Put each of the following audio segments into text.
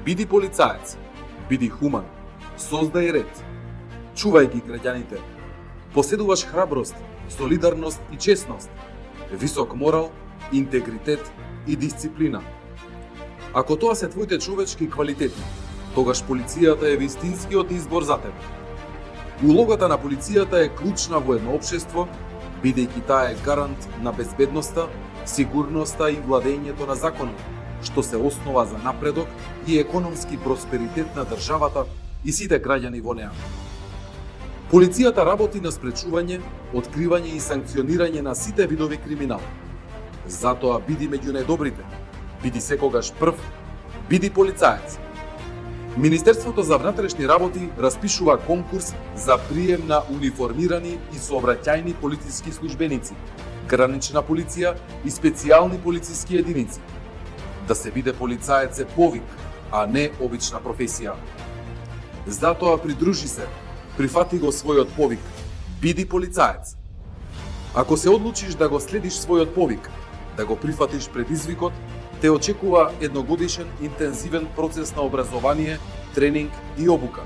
Биди полицаец, биди хуман, создај ред, чувај ги граѓаните, поседуваш храброст, солидарност и честност, висок морал, интегритет и дисциплина. Ако тоа се твоите човечки квалитети, тогаш полицијата е вистинскиот избор за тебе. Улогата на полицијата е клучна во едно општество, бидејќи таа е гарант на безбедноста, сигурноста и владењето на законот, што се основа за напредок и економски просперитет на државата и сите граѓани во неа. Полицијата работи на спречување, откривање и санкционирање на сите видови криминал. Затоа биди меѓу најдобрите, биди секогаш прв, биди полицаец. Министерството за внатрешни работи распишува конкурс за прием на униформирани и сообраќајни полициски службеници, гранична полиција и специјални полициски единици. Да се биде полицаец е повик, а не обична професија. Затоа придружи се, прифати го својот повик, биди полицаец. Ако се одлучиш да го следиш својот повик, да го прифатиш предизвикот, те очекува едногодишен интензивен процес на образование, тренинг и обука.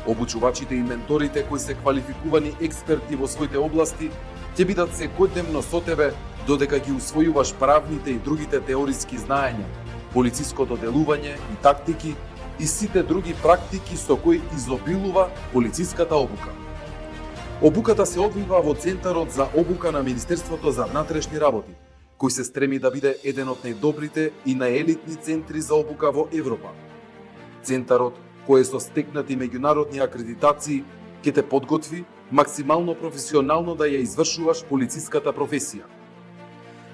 Обучувачите и менторите кои се квалификувани експерти во своите области ќе бидат секојдневно со тебе додека ги усвојуваш правните и другите теориски знаења, полициското делување и тактики и сите други практики со кои изобилува полициската обука. Обуката се одвива во Центарот за обука на Министерството за внатрешни работи, кој се стреми да биде еден од најдобрите и најелитни центри за обука во Европа. Центарот, кој е со стекнати меѓународни акредитации, ќе те подготви максимално професионално да ја извршуваш полициската професија.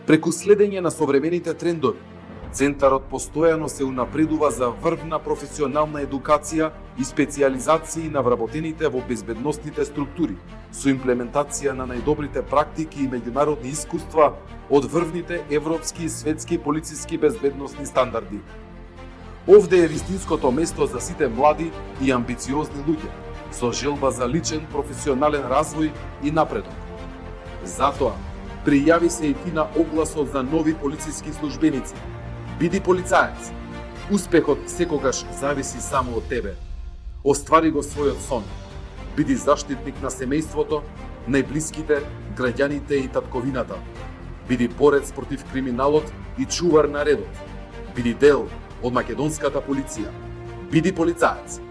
Преку следење на современите трендови, Центарот постојано се унапредува за врвна професионална едукација и специјализации на вработените во безбедносните структури, со имплементација на најдобрите практики и меѓународни искуства од врвните европски и светски полициски безбедносни стандарди. Овде е вистинското место за сите млади и амбициозни луѓе, со желба за личен професионален развој и напредок. Затоа, пријави се и ти на огласот за нови полициски службеници. Биди полицаец. Успехот секогаш зависи само од тебе. Оствари го својот сон. Биди заштитник на семејството, најблиските, граѓаните и татковината. Биди борец против криминалот и чувар на редот. Биди дел од македонската полиција. Биди полицаец.